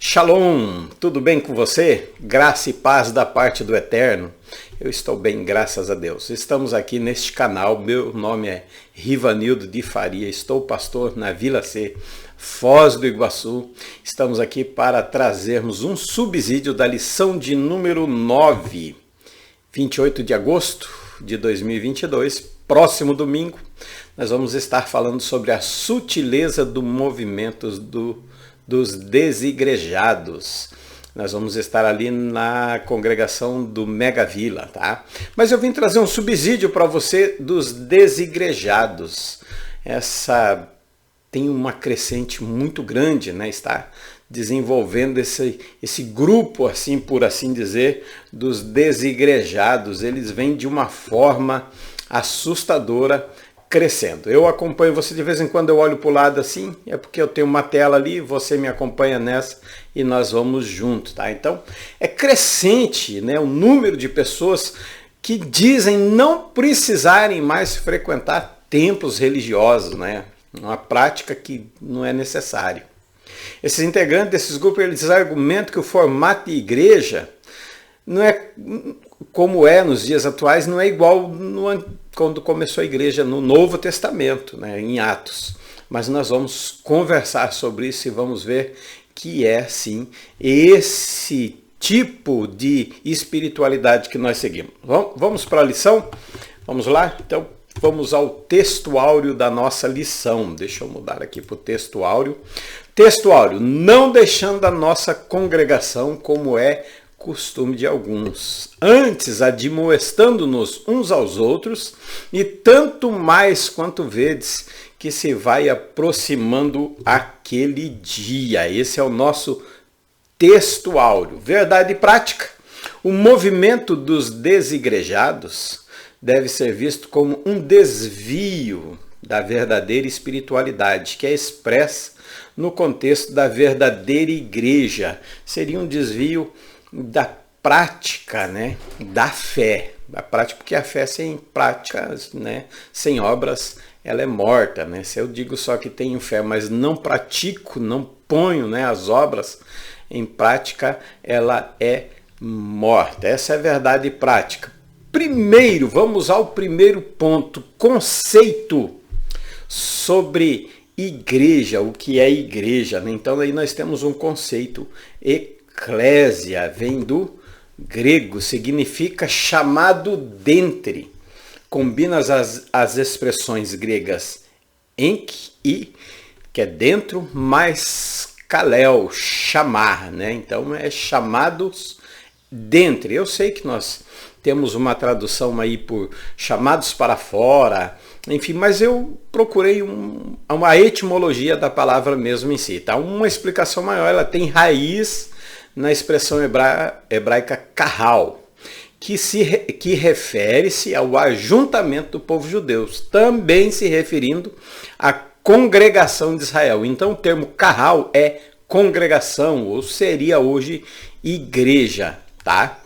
Shalom, tudo bem com você? Graça e paz da parte do Eterno. Eu estou bem, graças a Deus. Estamos aqui neste canal, meu nome é Rivanildo de Faria, estou pastor na Vila C, Foz do Iguaçu. Estamos aqui para trazermos um subsídio da lição de número 9, 28 de agosto de 2022, próximo domingo. Nós vamos estar falando sobre a sutileza do movimento dos desigrejados. Nós vamos estar ali na congregação do Mega Vila, tá? Mas eu vim trazer um subsídio para você dos desigrejados. Essa tem uma crescente muito grande, né? Está desenvolvendo esse grupo, assim por assim dizer, dos desigrejados. Eles vêm de uma forma assustadora, crescendo. Eu acompanho você de vez em quando, eu olho para o lado assim, é porque eu tenho uma tela ali, você me acompanha nessa e nós vamos juntos, tá? Então, é crescente, né, o número de pessoas que dizem não precisarem mais frequentar templos religiosos, né? Uma prática que não é necessária. Esses integrantes desses grupos, eles argumentam que o formato de igreja não é como é nos dias atuais, não é igual quando começou a igreja no Novo Testamento, né, em Atos. Mas nós vamos conversar sobre isso e vamos ver que é, sim, esse tipo de espiritualidade que nós seguimos. Vamos para a lição? Vamos lá? Então, vamos ao texto áureo da nossa lição. Deixa eu mudar aqui para o texto áureo. Texto áureo: não deixando a nossa congregação como é costume de alguns, antes admoestando-nos uns aos outros, e tanto mais quanto vedes que se vai aproximando aquele dia. Esse é o nosso texto áureo. Verdade e prática. O movimento dos desigrejados deve ser visto como um desvio da verdadeira espiritualidade, que é expressa no contexto da verdadeira igreja. Seria um desvio da prática, né, da fé. A prática, porque a fé sem práticas, né, sem obras, ela é morta, né? Se eu digo só que tenho fé, mas não pratico, não ponho, né, as obras em prática, ela é morta. Essa é a verdade prática. Primeiro, vamos ao primeiro ponto, conceito sobre igreja, o que é igreja, né? Então aí nós temos um conceito. Eclésia vem do grego, significa chamado dentre. Combina as expressões gregas enk e, que é dentro, mais kalel, chamar, né? Então é chamados dentre. Eu sei que nós temos uma tradução aí por chamados para fora, enfim, mas eu procurei uma etimologia da palavra mesmo em si, tá? Uma explicação maior, ela tem raiz na expressão hebraica kahal, que refere-se ao ajuntamento do povo judeu, também se referindo à congregação de Israel. Então o termo kahal é congregação, ou seria hoje igreja, tá?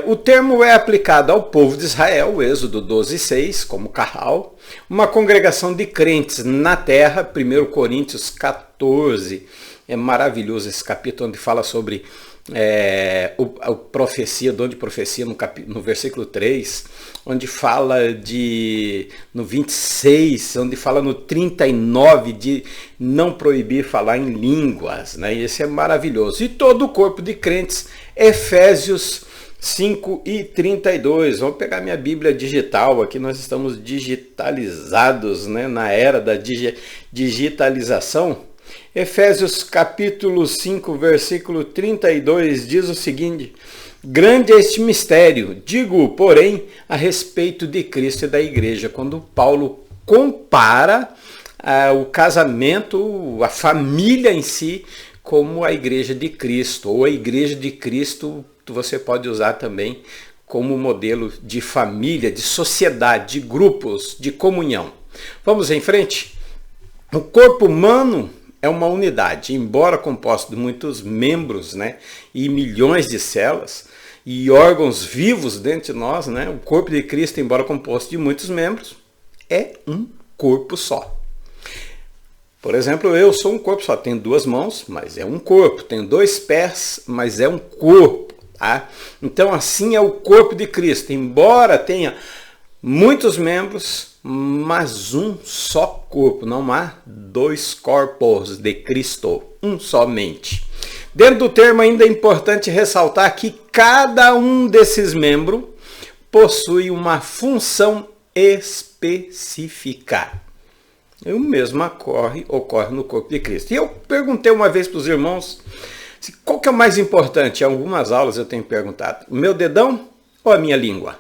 O termo é aplicado ao povo de Israel, Êxodo 12:6, como kahal, uma congregação de crentes na terra, 1 Coríntios 14, é maravilhoso esse capítulo onde fala sobre a profecia, dom de profecia no versículo 3, onde fala no 26, onde fala no 39 de não proibir falar em línguas, né? E esse é maravilhoso. E todo o corpo de crentes, Efésios 5:32. Vamos pegar minha Bíblia digital, aqui nós estamos digitalizados, né? Na era da digitalização. Efésios capítulo 5, versículo 32 diz o seguinte: grande é este mistério, digo, porém, a respeito de Cristo e da igreja. Quando Paulo compara o casamento, a família em si, como a igreja de Cristo, ou a igreja de Cristo, você pode usar também como modelo de família, de sociedade, de grupos, de comunhão. Vamos em frente? O corpo humano é uma unidade, embora composto de muitos membros, né, e milhões de células e órgãos vivos dentro de nós, né, o corpo de Cristo, embora composto de muitos membros, é um corpo só. Por exemplo, eu sou um corpo, só tenho 2 mãos, mas é um corpo. Tenho 2 pés, mas é um corpo. Tá? Então assim é o corpo de Cristo. Embora tenha muitos membros, mas um só corpo. Não há 2 corpos de Cristo, um somente. Dentro do termo ainda é importante ressaltar que cada um desses membros possui uma função específica. E o mesmo ocorre no corpo de Cristo. E eu perguntei uma vez para os irmãos, qual que é o mais importante? Em algumas aulas eu tenho perguntado, o meu dedão ou a minha língua?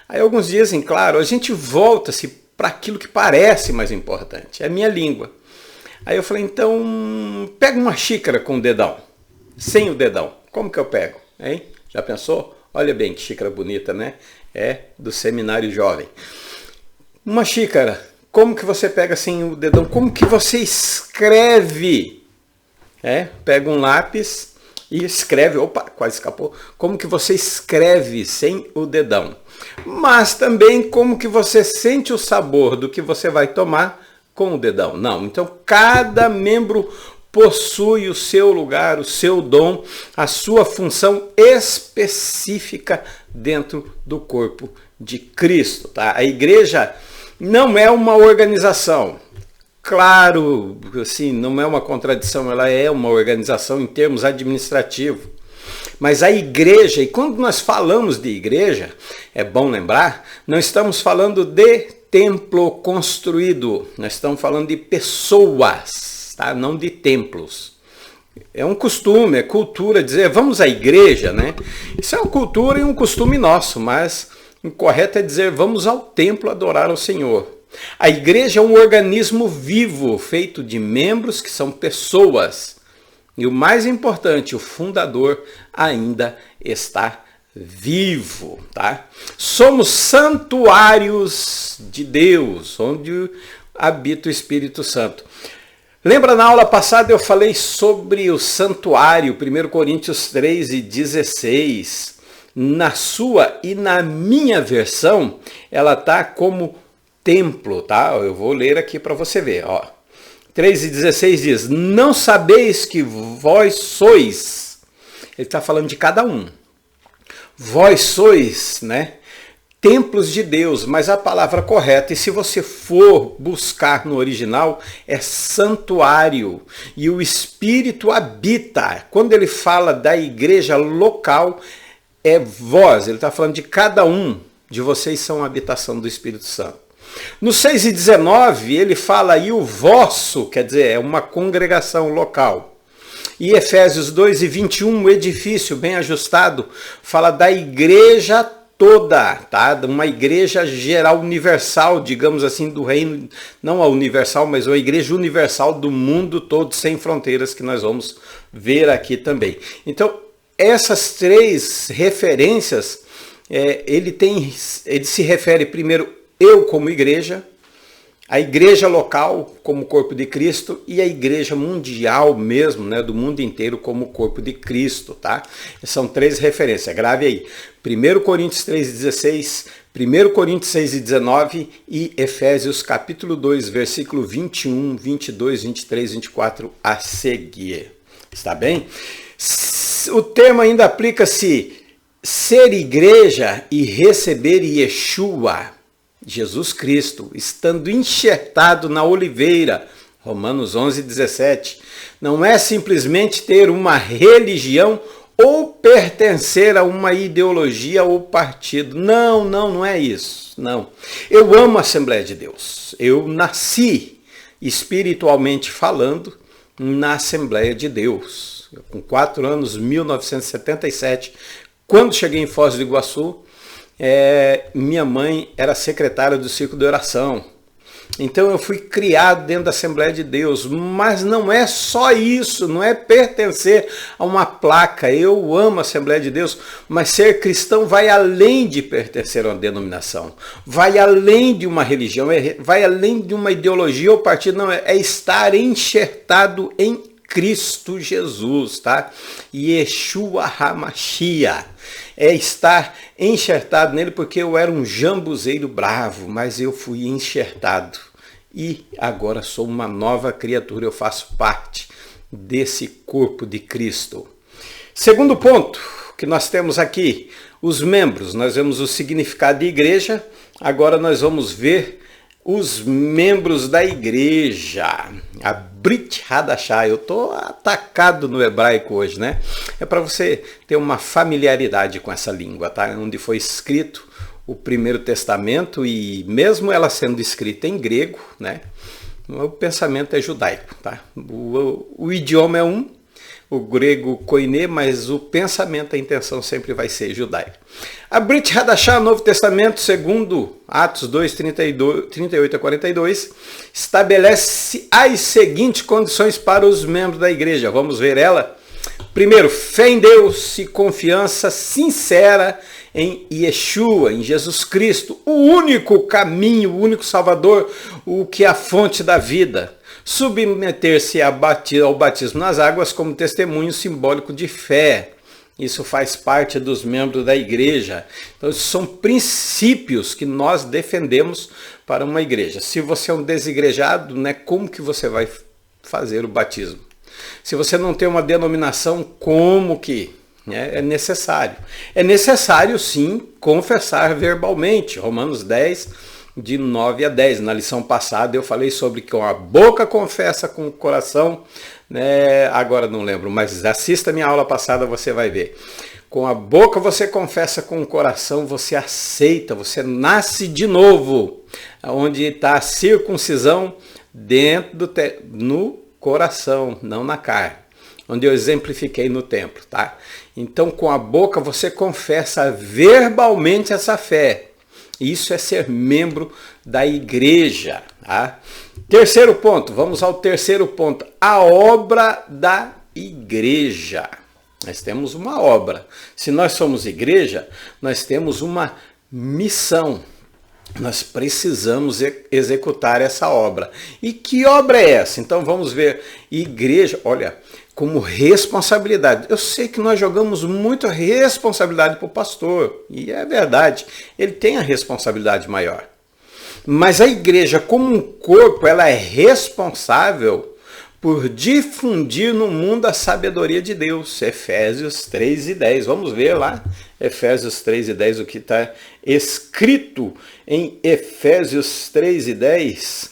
Aí alguns dizem, claro, a gente volta-se para aquilo que parece mais importante, é a minha língua. Aí eu falei, então, pega uma xícara com o dedão, sem o dedão. Como que eu pego? Hein? Já pensou? Olha bem que xícara bonita, né? É do Seminário Jovem. Uma xícara, como que você pega sem o dedão? Como que você escreve? Pega um lápis e escreve. Opa, quase escapou. Como que você escreve sem o dedão? Mas também como que você sente o sabor do que você vai tomar com o dedão? Não. Então cada membro possui o seu lugar, o seu dom, a sua função específica dentro do corpo de Cristo. Tá? A igreja não é uma organização. Claro, assim, não é uma contradição, ela é uma organização em termos administrativos. Mas a igreja, e quando nós falamos de igreja, é bom lembrar, não estamos falando de templo construído, nós estamos falando de pessoas, tá? Não de templos. É um costume, é cultura dizer vamos à igreja, né? Isso é uma cultura e um costume nosso, mas o correto é dizer vamos ao templo adorar ao Senhor. A igreja é um organismo vivo, feito de membros que são pessoas. E o mais importante, o fundador ainda está vivo. Tá? Somos santuários de Deus, onde habita o Espírito Santo. Lembra na aula passada eu falei sobre o santuário, 1 Coríntios 3:16. Na sua e na minha versão, ela está como templo, tá? Eu vou ler aqui para você ver, ó. 3:16 diz, não sabeis que vós sois, ele está falando de cada um, vós sois, né, templos de Deus, mas a palavra correta, e se você for buscar no original, é santuário, e o Espírito habita. Quando ele fala da igreja local, é vós, ele está falando de cada um de vocês são a habitação do Espírito Santo. No 6:19 ele fala aí o vosso, quer dizer, é uma congregação local. E Efésios 2:21, o edifício bem ajustado, fala da igreja toda, tá? Uma igreja geral universal, digamos assim, do reino, não a universal, mas uma igreja universal do mundo todo, sem fronteiras, que nós vamos ver aqui também. Então, essas 3 referências, ele se refere primeiro eu como igreja, a igreja local como corpo de Cristo e a igreja mundial mesmo, né, do mundo inteiro como corpo de Cristo, tá? São 3 referências, grave aí. 1 Coríntios 3:16, 1 Coríntios 6:19 e Efésios capítulo 2, versículo 21, 22, 23, 24 a seguir. Está bem? O termo ainda aplica-se ser igreja e receber Yeshua, Jesus Cristo, estando enxertado na oliveira, Romanos 11:17, não é simplesmente ter uma religião ou pertencer a uma ideologia ou partido. Não é isso. Não. Eu amo a Assembleia de Deus. Eu nasci, espiritualmente falando, na Assembleia de Deus. Com 4 anos, 1977, quando cheguei em Foz do Iguaçu, minha mãe era secretária do Círculo de Oração. Então eu fui criado dentro da Assembleia de Deus, mas não é só isso, não é pertencer a uma placa. Eu amo a Assembleia de Deus, mas ser cristão vai além de pertencer a uma denominação, vai além de uma religião, vai além de uma ideologia ou partido, não, é estar enxertado em Cristo Jesus, tá? Yeshua HaMashiach. É estar enxertado nele, porque eu era um jambuzeiro bravo, mas eu fui enxertado e agora sou uma nova criatura, eu faço parte desse corpo de Cristo. Segundo ponto que nós temos aqui, os membros. Nós vemos o significado de igreja, agora nós vamos ver os membros da igreja. A Brit Hadashah, eu estou atacado no hebraico hoje, né? É para você ter uma familiaridade com essa língua, tá? Onde foi escrito o Primeiro Testamento e mesmo ela sendo escrita em grego, né? O pensamento é judaico, tá? O idioma é um, o grego koiné, mas o pensamento, a intenção sempre vai ser judaico. A Brit Hadashah, Novo Testamento, segundo Atos 2, 38 a 42, estabelece as seguintes condições para os membros da igreja. Vamos ver ela? Primeiro, fé em Deus e confiança sincera em Yeshua, em Jesus Cristo, o único caminho, o único Salvador, o que é a fonte da vida. Submeter-se ao batismo nas águas como testemunho simbólico de fé. Isso faz parte dos membros da igreja. Então, são princípios que nós defendemos para uma igreja. Se você é um desigrejado, né, como que você vai fazer o batismo? Se você não tem uma denominação, como que? É necessário. É necessário, sim, confessar verbalmente. Romanos 10, de 9 a 10. Na lição passada eu falei sobre que a boca confessa com o coração, né? Agora não lembro, mas assista a minha aula passada, você vai ver. Com a boca você confessa, com o coração você aceita, você nasce de novo. Onde está a circuncisão? Dentro no coração, não na carne. Onde eu exemplifiquei no templo, tá? Então, com a boca você confessa verbalmente essa fé. Isso é ser membro da igreja. Tá? Terceiro ponto, vamos ao terceiro ponto. A obra da igreja. Nós temos uma obra. Se nós somos igreja, nós temos uma missão. Nós precisamos executar essa obra. E que obra é essa? Então vamos ver. Igreja, olha, como responsabilidade. Eu sei que nós jogamos muita responsabilidade para o pastor, e é verdade, ele tem a responsabilidade maior. Mas a igreja, como um corpo, ela é responsável por difundir no mundo a sabedoria de Deus. Efésios 3 e 10. Vamos ver lá, Efésios 3 e 10, o que está escrito em Efésios 3 e 10.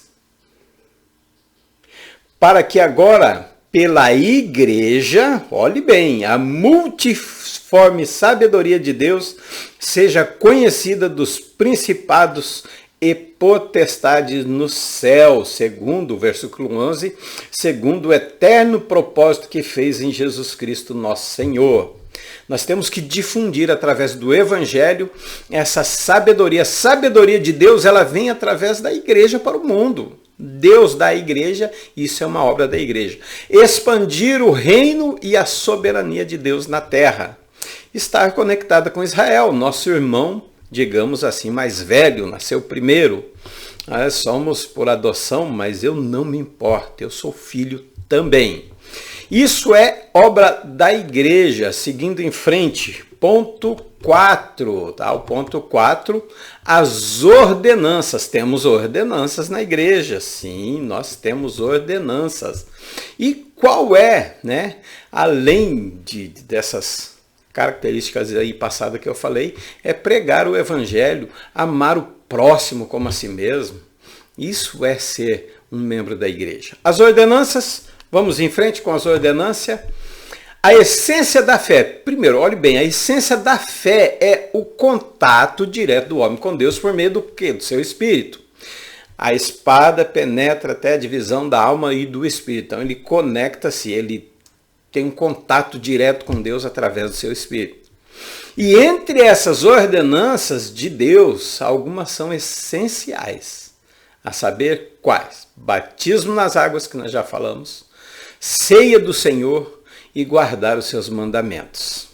Para que agora, pela igreja, olhe bem, a multiforme sabedoria de Deus seja conhecida dos principados e potestades no céu, segundo o versículo 11, segundo o eterno propósito que fez em Jesus Cristo nosso Senhor. Nós temos que difundir através do evangelho essa sabedoria. A sabedoria de Deus, ela vem através da igreja para o mundo. Deus dá à igreja, isso é uma obra da igreja. Expandir o reino e a soberania de Deus na terra. Estar conectada com Israel, nosso irmão, digamos assim, mais velho, nasceu primeiro. Nós somos por adoção, mas eu não me importo, eu sou filho também. Isso é obra da igreja. Seguindo em frente, ponto 4, tá? O ponto 4, as ordenanças. Temos ordenanças na igreja, sim, nós temos ordenanças. E qual é, né, além dessas características aí passadas que eu falei, é pregar o evangelho, amar o próximo como a si mesmo. Isso é ser um membro da igreja. As ordenanças, vamos em frente com as ordenanças. A essência da fé. Primeiro, olhe bem, a essência da fé é o contato direto do homem com Deus por meio do quê? Do seu espírito. A espada penetra até a divisão da alma e do espírito. Então ele conecta-se, ele tem um contato direto com Deus através do seu espírito. E entre essas ordenanças de Deus, algumas são essenciais. A saber quais? Batismo nas águas, que nós já falamos. Ceia do Senhor e guardar os seus mandamentos.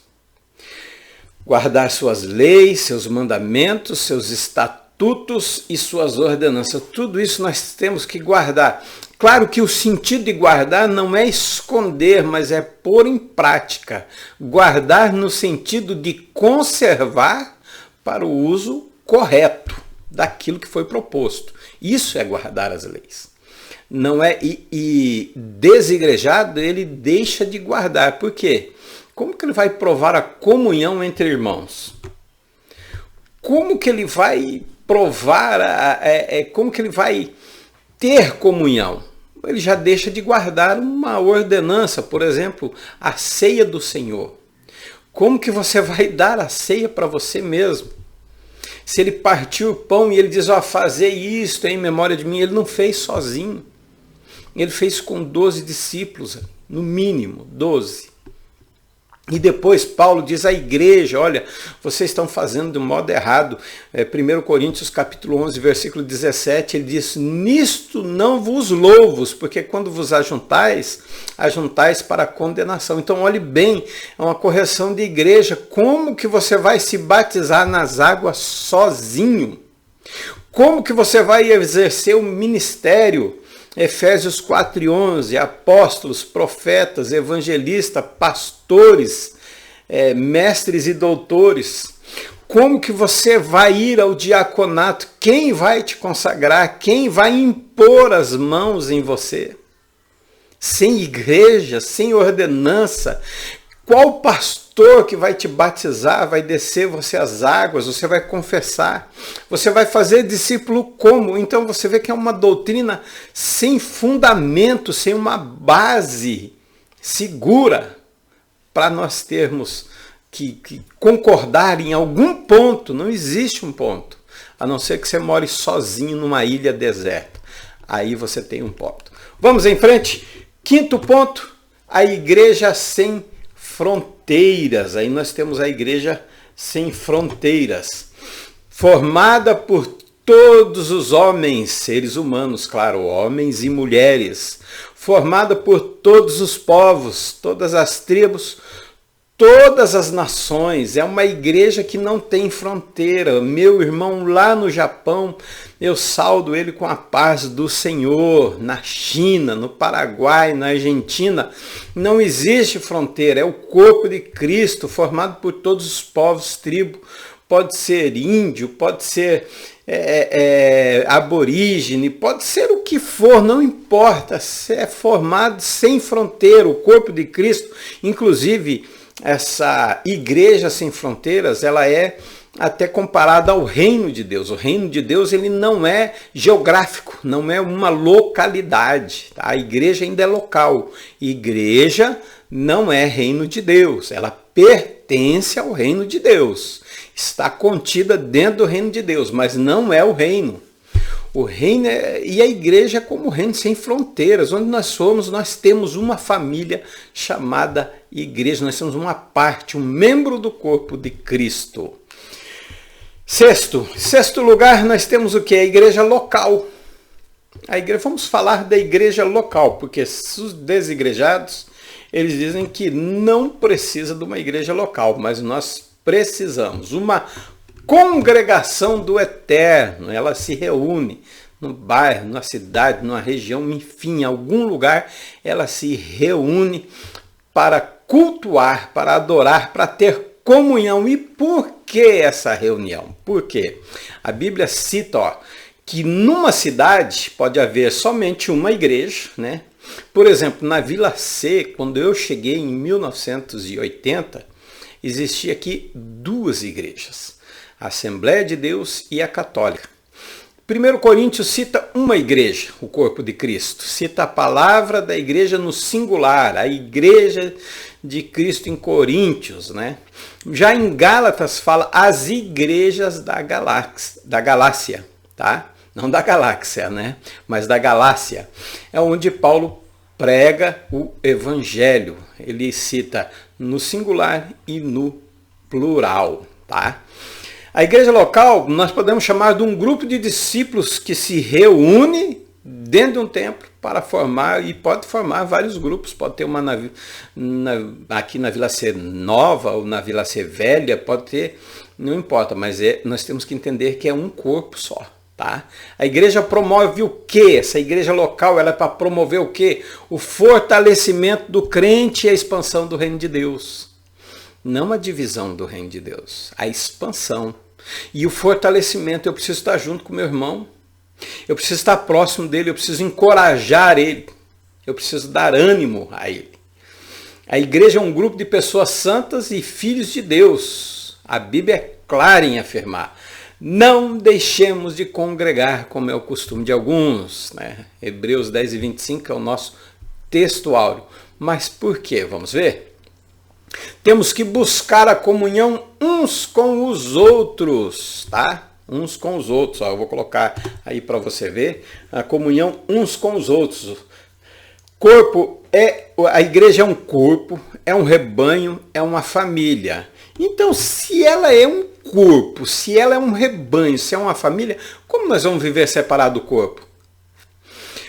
Guardar suas leis, seus mandamentos, seus estatutos e suas ordenanças. Tudo isso nós temos que guardar. Claro que o sentido de guardar não é esconder, mas é pôr em prática. Guardar no sentido de conservar para o uso correto daquilo que foi proposto. Isso é guardar as leis. Não é, e desigrejado, ele deixa de guardar. Por quê? Como que ele vai provar a comunhão entre irmãos? Como que ele vai provar, como que ele vai ter comunhão? Ele já deixa de guardar uma ordenança, por exemplo, a ceia do Senhor. Como que você vai dar a ceia para você mesmo? Se ele partiu o pão e ele diz, ó, fazer isto em memória de mim, ele não fez sozinho. Ele fez com 12 discípulos, no mínimo, 12. E depois Paulo diz à igreja, olha, vocês estão fazendo de um modo errado. 1 Coríntios capítulo 11, versículo 17, ele diz, nisto não vos louvos, porque quando vos ajuntais para a condenação. Então olhe bem, é uma correção de igreja. Como que você vai se batizar nas águas sozinho? Como que você vai exercer o ministério? Efésios 4:11, apóstolos, profetas, evangelistas, pastores, mestres e doutores. Como que você vai ir ao diaconato? Quem vai te consagrar? Quem vai impor as mãos em você? Sem igreja, sem ordenança. Qual pastor que vai te batizar, vai descer você as águas, você vai confessar, você vai fazer discípulo como? Então você vê que é uma doutrina sem fundamento, sem uma base segura para nós termos que concordar em algum ponto. Não existe um ponto, a não ser que você more sozinho numa ilha deserta. Aí você tem um ponto. Vamos em frente. Quinto ponto, a igreja sem fronteiras. Aí nós temos a igreja sem fronteiras, formada por todos os homens, seres humanos, claro, homens e mulheres, formada por todos os povos, todas as tribos, todas as nações. É uma igreja que não tem fronteira. Meu irmão lá no Japão, eu saudo ele com a paz do Senhor. Na China, no Paraguai, na Argentina, não existe fronteira. É o corpo de Cristo, formado por todos os povos, tribo. Pode ser índio, pode ser aborígene, pode ser o que for, não importa. É formado sem fronteira, o corpo de Cristo. Inclusive, essa igreja sem fronteiras, ela é até comparada ao reino de Deus. O reino de Deus, ele não é geográfico, não é uma localidade. Tá? A igreja ainda é local. Igreja não é reino de Deus, ela pertence ao reino de Deus. Está contida dentro do reino de Deus, mas não é o reino. O reino e a igreja é como o reino sem fronteiras. Onde nós somos, nós temos uma família chamada igreja. Nós temos uma parte, um membro do corpo de Cristo. Sexto lugar, nós temos o que? A igreja local. Vamos falar da igreja local, porque os desigrejados, eles dizem que não precisa de uma igreja local, mas nós precisamos. Uma congregação do Eterno, ela se reúne no bairro, na cidade, numa região, enfim, em algum lugar, ela se reúne para cultuar, para adorar, para ter comunhão. E por que essa reunião? Por quê? A Bíblia cita que numa cidade pode haver somente uma igreja, né? Por exemplo, na Vila C, quando eu cheguei em 1980, existia aqui duas igrejas, a Assembleia de Deus e a Católica. 1 Coríntios cita uma igreja, o corpo de Cristo, cita a palavra da igreja no singular, a igreja de Cristo em Coríntios, né? Já em Gálatas fala as igrejas da Galácia, tá? Não da galáxia, né? Mas da Galácia. É onde Paulo prega o evangelho. Ele cita no singular e no plural, tá? A igreja local nós podemos chamar de um grupo de discípulos que se reúne dentro de um templo para formar, e pode formar vários grupos. Pode ter uma aqui na Vila C Nova ou na Vila C Velha, pode ter, não importa, mas nós temos que entender que é um corpo só. Tá? A igreja promove o quê? Essa igreja local, ela é para promover o quê? O fortalecimento do crente e a expansão do reino de Deus. Não a divisão do reino de Deus, a expansão. E o fortalecimento, eu preciso estar junto com meu irmão. Eu preciso estar próximo dele, eu preciso encorajar ele, eu preciso dar ânimo a ele. A igreja é um grupo de pessoas santas e filhos de Deus. A Bíblia é clara em afirmar: não deixemos de congregar, como é o costume de alguns, né? Hebreus 10:25 é o nosso texto áureo. Mas por quê? Vamos ver? Temos que buscar a comunhão uns com os outros, tá? Uns com os outros. Ó, eu vou colocar aí para você ver. A comunhão uns com os outros. A igreja é um corpo, é um rebanho, é uma família. Então, se ela é um corpo, se ela é um rebanho, se é uma família, como nós vamos viver separado do corpo?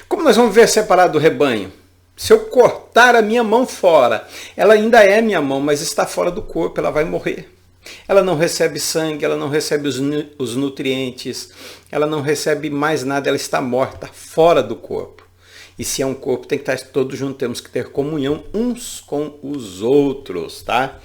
Como nós vamos viver separado do rebanho? Se eu cortar a minha mão fora, ela ainda é minha mão, mas está fora do corpo, ela vai morrer. Ela não recebe sangue, ela não recebe os nutrientes, ela não recebe mais nada, ela está morta, fora do corpo. E se é um corpo, tem que estar todos juntos, temos que ter comunhão uns com os outros, tá?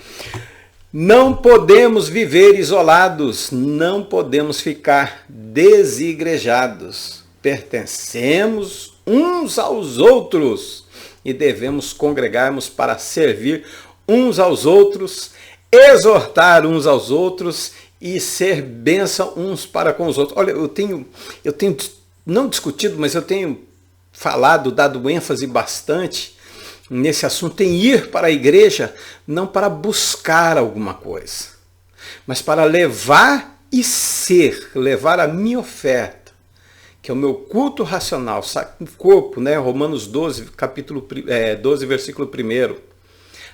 Não podemos viver isolados, não podemos ficar desigrejados. Pertencemos uns aos outros e devemos congregarmos para servir uns aos outros, exortar uns aos outros e ser bênção uns para com os outros. Olha, eu tenho não discutido, mas eu tenho falado, dado ênfase bastante nesse assunto, em ir para a igreja, não para buscar alguma coisa, mas para levar a minha oferta, que é o meu culto racional, o corpo, né? Romanos 12, capítulo 12, versículo 1.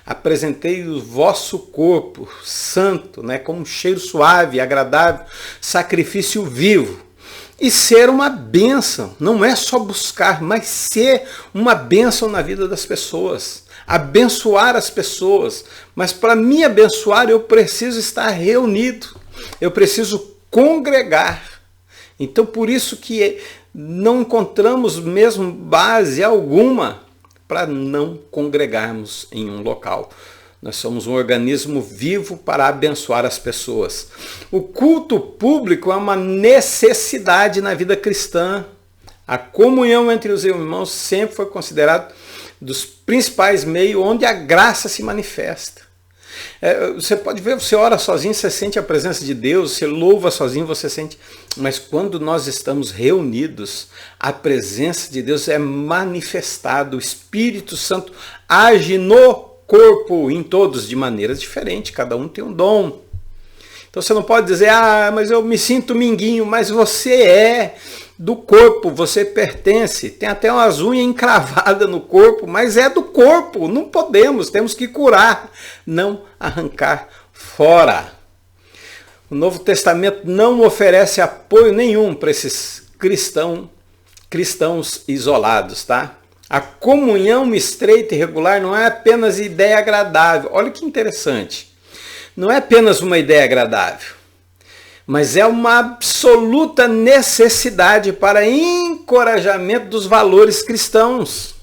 Apresentei o vosso corpo santo, né, como um cheiro suave, agradável, sacrifício vivo. E ser uma bênção, não é só buscar, mas ser uma bênção na vida das pessoas. Abençoar as pessoas. Mas para me abençoar, eu preciso estar reunido. Eu preciso congregar. Então, por isso que não encontramos mesmo base alguma para não congregarmos em um local. Nós somos um organismo vivo para abençoar as pessoas. O culto público é uma necessidade na vida cristã. A comunhão entre os irmãos sempre foi considerado dos principais meios onde a graça se manifesta. Você pode ver, você ora sozinho, você sente a presença de Deus, você louva sozinho, você sente. Mas quando nós estamos reunidos, a presença de Deus é manifestada, o Espírito Santo age no corpo, em todos, de maneiras diferentes, cada um tem um dom. Então você não pode dizer, mas eu me sinto minguinho, mas você é do corpo, você pertence, tem até umas unhas encravadas no corpo, mas é do corpo, não podemos, temos que curar, não arrancar fora. O Novo Testamento não oferece apoio nenhum para esses cristãos isolados, tá? A comunhão estreita e regular não é apenas ideia agradável, olha que interessante, não é apenas uma ideia agradável, mas é uma absoluta necessidade para encorajamento dos valores cristãos.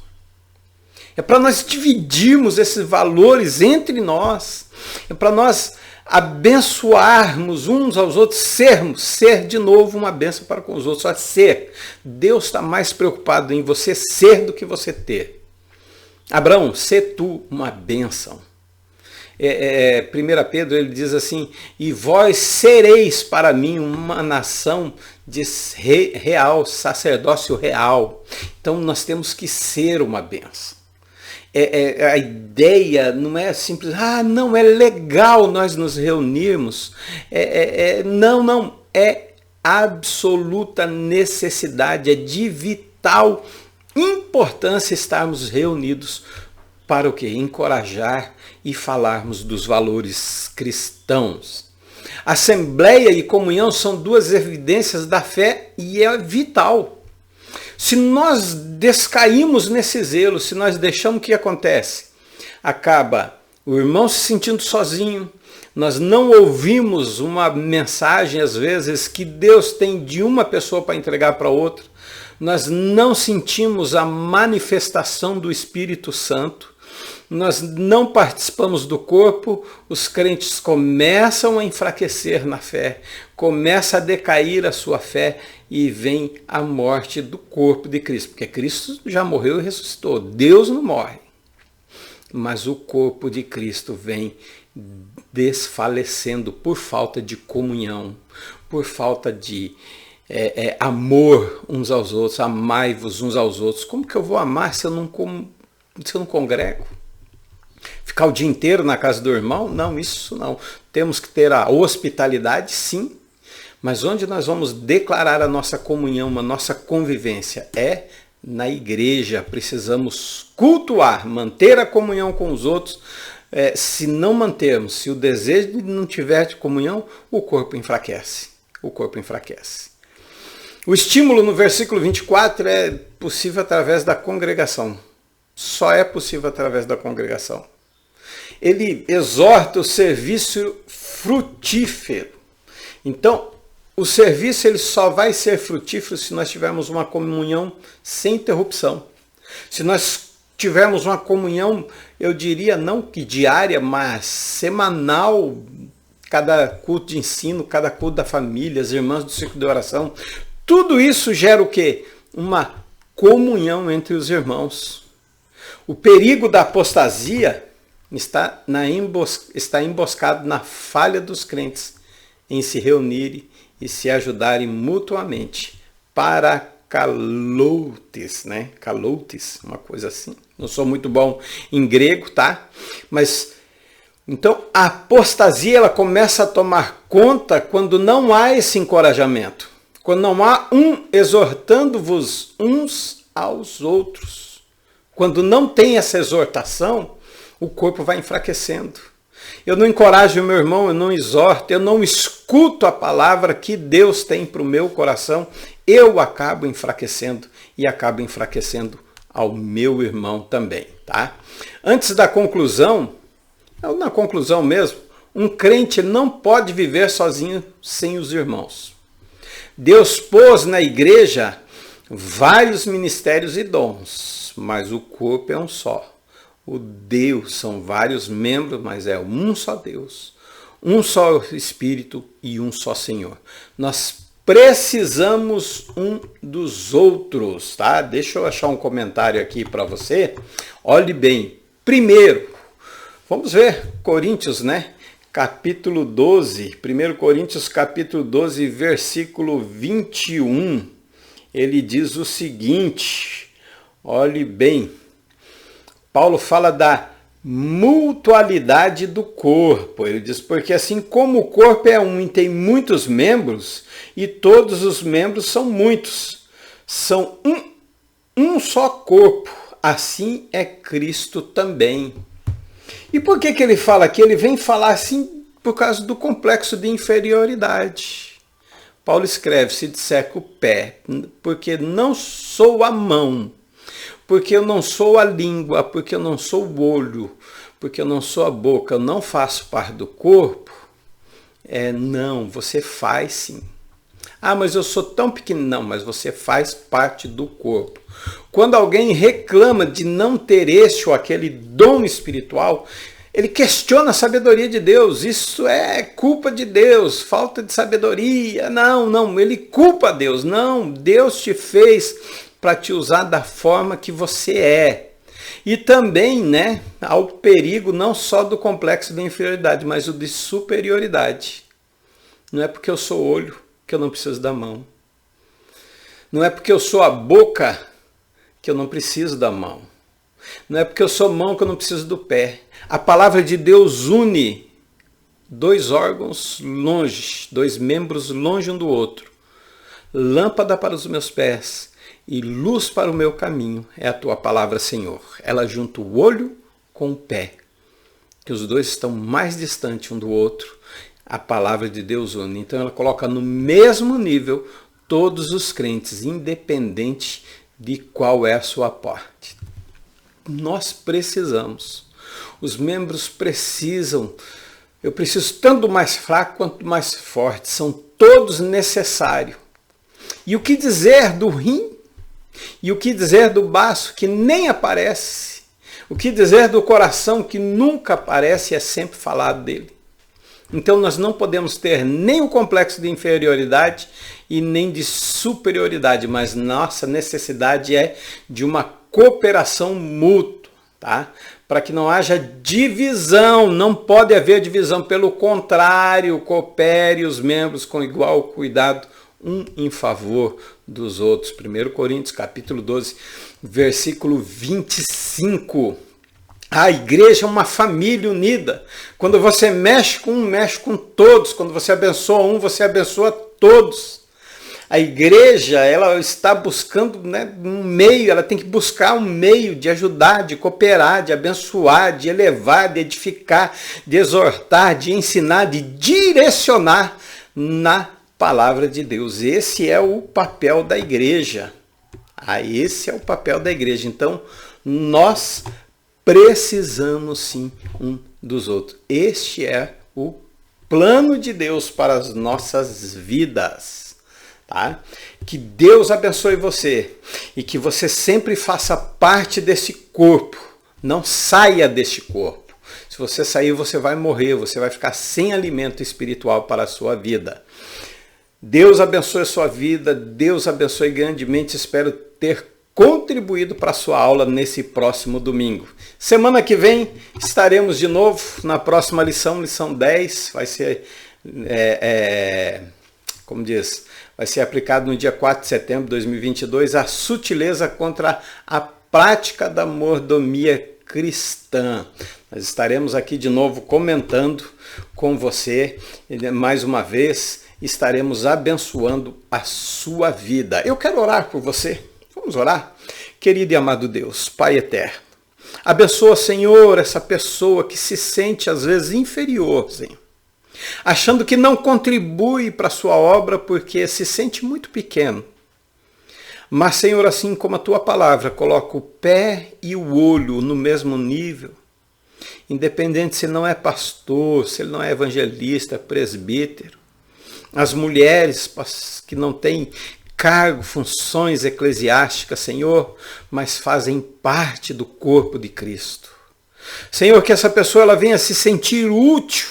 É para nós dividirmos esses valores entre nós. É para nós abençoarmos uns aos outros, ser de novo uma bênção para com os outros. Só ser. Deus está mais preocupado em você ser do que você ter. Abraão, sê tu uma bênção. 1 Pedro ele diz assim, e vós sereis para mim uma nação de real, sacerdócio real. Então nós temos que ser uma bênção. A ideia não é simples, não, é legal nós nos reunirmos. Não, é absoluta necessidade, é de vital importância estarmos reunidos para o quê? Encorajar e falarmos dos valores cristãos. Assembleia e comunhão são duas evidências da fé e é vital. Se nós descaímos nesse zelo, se nós deixamos, o que acontece? Acaba o irmão se sentindo sozinho, nós não ouvimos uma mensagem, às vezes, que Deus tem de uma pessoa para entregar para outra, nós não sentimos a manifestação do Espírito Santo, nós não participamos do corpo, os crentes começam a enfraquecer na fé, começa a decair a sua fé e vem a morte do corpo de Cristo, porque Cristo já morreu e ressuscitou, Deus não morre, mas o corpo de Cristo vem desfalecendo por falta de comunhão, por falta de amor uns aos outros, amai-vos uns aos outros. Como que eu vou amar se eu não congrego? Ficar o dia inteiro na casa do irmão? Não, isso não. Temos que ter a hospitalidade, sim, mas onde nós vamos declarar a nossa comunhão, a nossa convivência? É na igreja. Precisamos cultuar, manter a comunhão com os outros. Se não mantermos, se o desejo não tiver de comunhão, o corpo enfraquece. O corpo enfraquece. O estímulo no versículo 24 é possível através da congregação. Só é possível através da congregação. Ele exorta o serviço frutífero. Então, o serviço ele só vai ser frutífero se nós tivermos uma comunhão sem interrupção. Se nós tivermos uma comunhão, eu diria não que diária, mas semanal, cada culto de ensino, cada culto da família, as irmãs do círculo de oração, tudo isso gera o quê? Uma comunhão entre os irmãos. O perigo da apostasia está emboscado na falha dos crentes em se reunirem e se ajudarem mutuamente para caloutes, né? Caloutes, uma coisa assim. Não sou muito bom em grego, tá? Mas então a apostasia ela começa a tomar conta quando não há esse encorajamento, quando não há um exortando-vos uns aos outros. Quando não tem essa exortação, o corpo vai enfraquecendo. Eu não encorajo o meu irmão, eu não exorto, eu não escuto a palavra que Deus tem para o meu coração, eu acabo enfraquecendo e acabo enfraquecendo ao meu irmão também, tá? Antes da conclusão, na conclusão mesmo, um crente não pode viver sozinho sem os irmãos. Deus pôs na igreja vários ministérios e dons, mas o corpo é um só. O Deus são vários membros, mas é um só Deus, um só Espírito e um só Senhor. Nós precisamos um dos outros, tá? Deixa eu achar um comentário aqui para você. Olhe bem. Primeiro, vamos ver Coríntios, né? Capítulo 12, 1 Coríntios capítulo 12, versículo 21. Ele diz o seguinte, olhe bem. Paulo fala da mutualidade do corpo. Ele diz, porque assim como o corpo é um e tem muitos membros, e todos os membros são muitos, são um só corpo, assim é Cristo também. E por que ele fala aqui? Ele vem falar assim por causa do complexo de inferioridade. Paulo escreve, se disser que o pé, porque não sou a mão, porque eu não sou a língua, porque eu não sou o olho, porque eu não sou a boca, eu não faço parte do corpo. Não, você faz sim. Ah, mas eu sou tão pequeno. Não, mas você faz parte do corpo. Quando alguém reclama de não ter este ou aquele dom espiritual, ele questiona a sabedoria de Deus. Isso é culpa de Deus, falta de sabedoria. Não, ele culpa Deus. Não, Deus te fez para te usar da forma que você é. E também, né, há o perigo não só do complexo de inferioridade, mas o de superioridade. Não é porque eu sou olho que eu não preciso da mão. Não é porque eu sou a boca que eu não preciso da mão. Não é porque eu sou mão que eu não preciso do pé. A palavra de Deus une dois órgãos longe, dois membros longe um do outro. Lâmpada para os meus pés e luz para o meu caminho é a tua palavra, Senhor. Ela junta o olho com o pé, que os dois estão mais distantes um do outro. A palavra de Deus une. Então ela coloca no mesmo nível todos os crentes, independente de qual é a sua parte. Nós precisamos. Os membros precisam. Eu preciso tanto mais fraco quanto mais forte. São todos necessários. E o que dizer do rim? E o que dizer do baço, que nem aparece? O que dizer do coração que nunca aparece e é sempre falado dele? Então nós não podemos ter nem o complexo de inferioridade e nem de superioridade, mas nossa necessidade é de uma cooperação mútua, tá? Para que não haja divisão, não pode haver divisão, pelo contrário, coopere os membros com igual cuidado, um em favor dos outros. 1 Coríntios capítulo 12, versículo 25. A igreja é uma família unida. Quando você mexe com um, mexe com todos. Quando você abençoa um, você abençoa todos. A igreja, ela está buscando, né, um meio, ela tem que buscar um meio de ajudar, de cooperar, de abençoar, de elevar, de edificar, de exortar, de ensinar, de direcionar na palavra de Deus. Esse é o papel da igreja. Esse é o papel da igreja. Então, nós precisamos sim um dos outros. Este é o plano de Deus para as nossas vidas. Tá? Que Deus abençoe você e que você sempre faça parte desse corpo. Não saia deste corpo. Se você sair, você vai morrer, você vai ficar sem alimento espiritual para a sua vida. Deus abençoe a sua vida, Deus abençoe grandemente. Espero ter contribuído para a sua aula nesse próximo domingo. Semana que vem estaremos de novo na próxima lição, lição 10. Vai ser, vai ser aplicado no dia 4 de setembro de 2022, a sutileza contra a prática da mordomia cristã. Nós estaremos aqui de novo comentando com você, mais uma vez, estaremos abençoando a sua vida. Eu quero orar por você. Vamos orar? Querido e amado Deus, Pai eterno, abençoa, Senhor, essa pessoa que se sente às vezes inferior, Senhor, achando que não contribui para a sua obra porque se sente muito pequeno. Mas, Senhor, assim como a tua palavra coloca o pé e o olho no mesmo nível, independente se não é pastor, se ele não é evangelista, presbítero, as mulheres que não têm cargo, funções eclesiásticas, Senhor, mas fazem parte do corpo de Cristo. Senhor, que essa pessoa ela venha se sentir útil,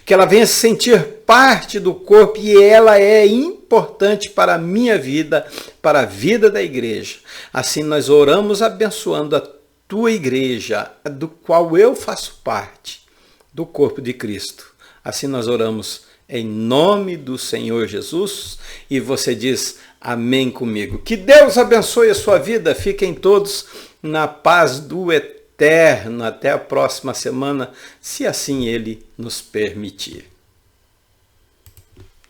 que ela venha se sentir parte do corpo e ela é importante para a minha vida, para a vida da igreja. Assim nós oramos abençoando a tua igreja, do qual eu faço parte, do corpo de Cristo. Assim nós oramos em nome do Senhor Jesus e você diz amém comigo. Que Deus abençoe a sua vida. Fiquem todos na paz do Eterno. Até a próxima semana, se assim Ele nos permitir.